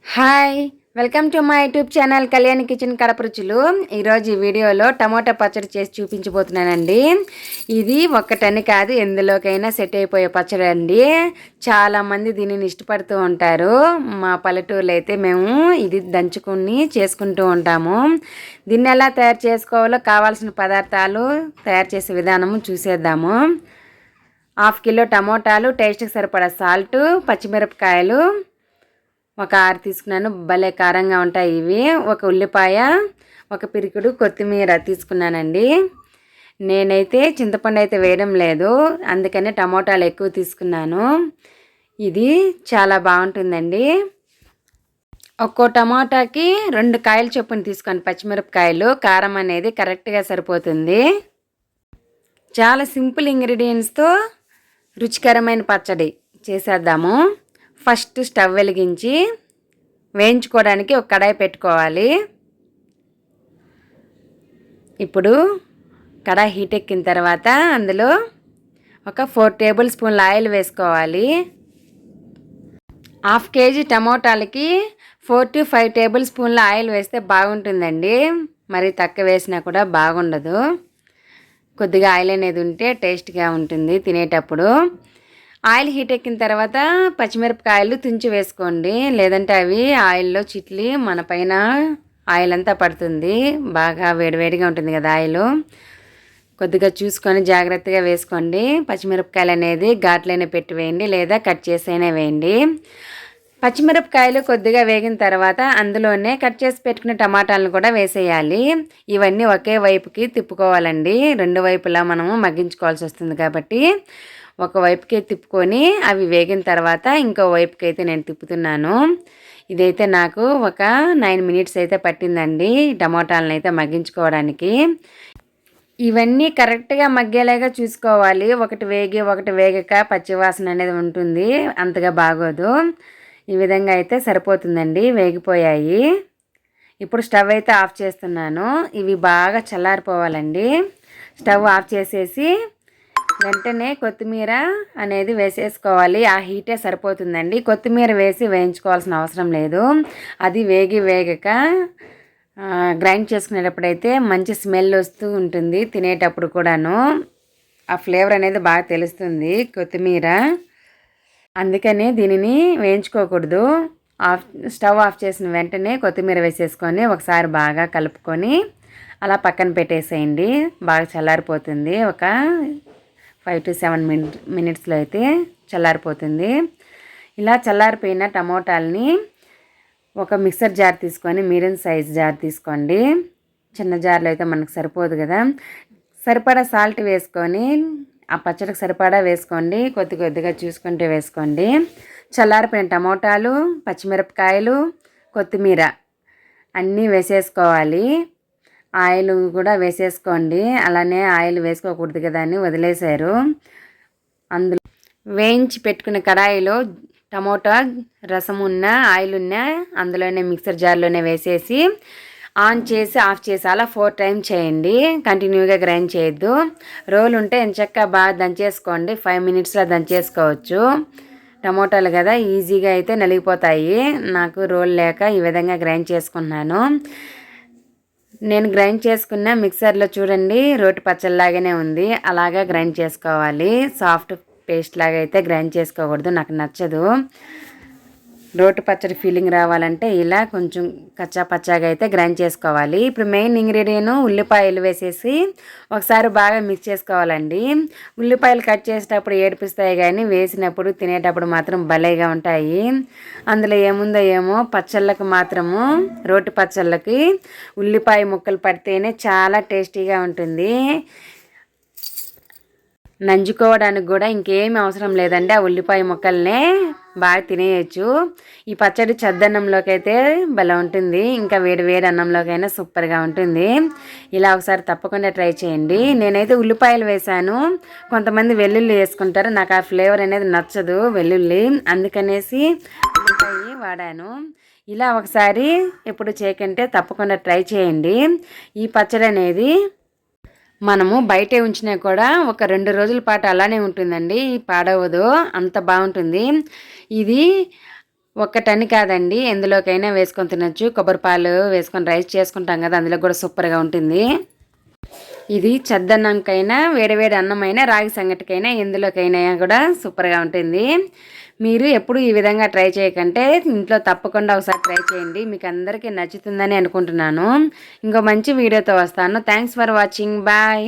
Hi, welcome to my YouTube channel Kalyani kitchen Kadapa రుచులు. ఈరోజు ఈ వీడియోలో టమోటా పచ్చడి చేసి చూపించబోతున్నానండి. ఇది ఒక్కటని కాదు, ఎందులోకైనా సెట్ అయిపోయే పచ్చడి అండి. చాలామంది దీనిని ఇష్టపడుతూ ఉంటారు. మా పల్లెటూరులో అయితే మేము ఇది దంచుకుని చేసుకుంటూ ఉంటాము. దీన్ని ఎలా తయారు చేసుకోవాలో కావాల్సిన పదార్థాలు, తయారు చేసే విధానము చూసేద్దాము. 1/2 కిలో టమోటాలు, టేస్ట్కి సరిపడా సాల్ట్, పచ్చిమిరపకాయలు ఒక 6 తీసుకున్నాను. భలే కారంగా ఉంటాయి ఇవి. ఒక ఉల్లిపాయ, ఒక పిరికుడు కొత్తిమీర తీసుకున్నానండి. నేనైతే చింతపండు అయితే వేయడం లేదు, అందుకని టమోటాలు ఎక్కువ తీసుకున్నాను. ఇది చాలా బాగుంటుందండి. ఒక్కో టమోటాకి 2 కాయలు చొప్పున తీసుకోండి. పచ్చిమిరపకాయలు, కారం అనేది కరెక్ట్గా సరిపోతుంది. చాలా సింపుల్ ఇంగ్రీడియంట్స్తో రుచికరమైన పచ్చడి చేసేద్దాము. ఫస్ట్ స్టవ్ వెలిగించి వేయించుకోవడానికి ఒక కడాయి పెట్టుకోవాలి. ఇప్పుడు కడాయి హీట్ ఎక్కిన తర్వాత అందులో ఒక 4 టేబుల్ స్పూన్ల ఆయిల్ వేసుకోవాలి. 1/2 కేజీ టమోటాలకి 4 to 5 టేబుల్ స్పూన్ల ఆయిల్ వేస్తే బాగుంటుందండి. మరి తక్కువ వేసినా కూడా బాగుండదు. కొద్దిగా ఆయిల్ అనేది ఉంటే టేస్ట్గా ఉంటుంది తినేటప్పుడు. ఆయిల్ హీట్ ఎక్కిన తర్వాత పచ్చిమిరపకాయలు తుంచి వేసుకోండి, లేదంటే అవి ఆయిల్లో చిట్లి మన పైన ఆయిల్ అంతా పడుతుంది. బాగా వేడివేడిగా ఉంటుంది కదా ఆయిల్. కొద్దిగా చూసుకొని జాగ్రత్తగా వేసుకోండి. పచ్చిమిరపకాయలు అనేది ఘాట్లైనా పెట్టి వేయండి, లేదా కట్ చేసైనా వేయండి. పచ్చిమిరపకాయలు కొద్దిగా వేగిన తర్వాత అందులోనే కట్ చేసి పెట్టుకున్న టమాటాలను కూడా వేసేయాలి. ఇవన్నీ ఒకే వైపుకి తిప్పుకోవాలండి. 2 వైపులా మనము మగ్గించుకోవాల్సి వస్తుంది కాబట్టి ఒకవైపుకే తిప్పుకొని అవి వేగిన తర్వాత ఇంకో వైపుకి అయితే నేను తిప్పుతున్నాను. ఇదైతే నాకు ఒక 9 మినిట్స్ అయితే పట్టిందండి టమోటాలను అయితే మగ్గించుకోవడానికి. ఇవన్నీ కరెక్ట్గా మగ్గేలాగా చూసుకోవాలి. ఒకటి వేగి ఒకటి వేగక పచ్చివాసన అనేది ఉంటుంది, అంతగా బాగోదు. ఈ విధంగా అయితే సరిపోతుందండి. వేగిపోయాయి. ఇప్పుడు స్టవ్ అయితే ఆఫ్ చేస్తున్నాను. ఇవి బాగా చల్లారిపోవాలండి. స్టవ్ ఆఫ్ చేసేసి వెంటనే కొత్తిమీర అనేది వేసేసుకోవాలి. ఆ హీటే సరిపోతుందండి. కొత్తిమీర వేసి వేయించుకోవాల్సిన అవసరం లేదు. అది వేగక గ్రైండ్ చేసుకునేటప్పుడైతే మంచి స్మెల్ వస్తూ ఉంటుంది. తినేటప్పుడు కూడాను ఆ ఫ్లేవర్ అనేది బాగా తెలుస్తుంది కొత్తిమీర. అందుకనే దీనిని వేయించుకోకూడదు. స్టవ్ ఆఫ్ చేసిన వెంటనే కొత్తిమీర వేసేసుకొని ఒకసారి బాగా కలుపుకొని అలా పక్కన పెట్టేసేయండి. బాగా చల్లారిపోతుంది. ఒక 5 to 7 మినిట్స్లో అయితే చల్లారిపోతుంది. ఇలా చల్లారిపోయిన టమోటాలని ఒక మిక్సర్ జార్ తీసుకొని, మీడియం సైజ్ జార్ తీసుకోండి. చిన్న జార్లో అయితే మనకు సరిపోదు కదా. సరిపడా సాల్ట్ వేసుకొని ఆ పచ్చడికి సరిపడా వేసుకోండి. కొద్దిగా చూసుకుంటే వేసుకోండి. చల్లారిపోయిన టమోటాలు, పచ్చిమిరపకాయలు, కొత్తిమీర అన్నీ వేసేసుకోవాలి. ఆయిల్ కూడా వేసేసుకోండి. అలానే ఆయిల్ వేసుకోకూడదు కదా అని వదిలేశారు. అందులో వేయించి పెట్టుకున్న కడాయిలో టమోటా రసం ఉన్న ఆయిల్ ఉన్న అందులోనే మిక్సర్ జార్లోనే వేసేసి ఆన్ చేసి ఆఫ్ చేసి అలా 4 టైమ్స్ చేయండి. కంటిన్యూగా గ్రైండ్ చేయొద్దు. రోల్ ఉంటే ఎంచక్కా బాగా దంచేసుకోండి. 5 మినిట్స్లో దంచేసుకోవచ్చు. టమోటాలు కదా ఈజీగా అయితే నలిగిపోతాయి. నాకు రోల్ లేక ఈ విధంగా గ్రైండ్ చేసుకున్నాను. నేను గ్రైండ్ చేసుకున్న మిక్సర్లో చూడండి రోటి పచ్చళ్ళలాగానే ఉంది. అలాగా గ్రైండ్ చేసుకోవాలి. సాఫ్ట్ పేస్ట్ లాగా అయితే గ్రైండ్ చేసుకోకూడదు, నాకు నచ్చదు. రోటి పచ్చడి ఫీలింగ్ రావాలంటే ఇలా కొంచెం కచ్చా పచ్చాగా అయితే గ్రైండ్ చేసుకోవాలి. ఇప్పుడు మెయిన్ ఇంగ్రీడియంట్ ఉల్లిపాయలు వేసేసి ఒకసారి బాగా మిక్స్ చేసుకోవాలండి. ఉల్లిపాయలు కట్ చేసేటప్పుడు ఏడిపిస్తాయి కానీ వేసినప్పుడు తినేటప్పుడు మాత్రం భలేగా ఉంటాయి. అందులో ఏముందో ఏమో పచ్చళ్ళకి మాత్రము, రోటి పచ్చళ్ళకి ఉల్లిపాయ ముక్కలు పడితేనే చాలా టేస్టీగా ఉంటుంది. నంజుకోవడానికి కూడా ఇంకేమీ అవసరం లేదండి. ఆ ఉల్లిపాయ ముక్కల్నే బాగా తినేయచ్చు. ఈ పచ్చడి చద్దన్నంలోకి అయితే భలే ఉంటుంది. ఇంకా వేడి అన్నంలోకైనా సూపర్గా ఉంటుంది. ఇలా ఒకసారి తప్పకుండా ట్రై చేయండి. నేనైతే ఉల్లిపాయలు వేసాను. కొంతమంది వెల్లుల్లి వేసుకుంటారు. నాకు ఆ ఫ్లేవర్ అనేది నచ్చదు వెల్లుల్లి, అందుకనేసి ఉల్లిపాయ వాడాను. ఇలా ఒకసారి ఎప్పుడు చేయకంటే తప్పకుండా ట్రై చేయండి. ఈ పచ్చడి అనేది మనము బయటే ఉంచినా కూడా ఒక 2 రోజుల పాటు అలానే ఉంటుందండి. పాడవదు, అంత బాగుంటుంది. ఇది ఒక్కటని కాదండి, ఎందులోకైనా వేసుకొని తినొచ్చు. కొబ్బరి పాలు వేసుకొని రైస్ చేసుకుంటాం కదా, అందులో కూడా సూపర్గా ఉంటుంది. ఇది చద్దన్నంకైనా వేడి అన్నమైనా రాగి సంగటికైనా ఎందులోకైనా కూడా సూపర్గా ఉంటుంది. మీరు ఎప్పుడు ఈ విధంగా ట్రై చేయకంటే ఇంట్లో తప్పకుండా ఒకసారి ట్రై చేయండి. మీకు అందరికీ నచ్చుతుందని అనుకుంటున్నాను. ఇంకో మంచి వీడియోతో వస్తాను. Thanks for watching. బాయ్.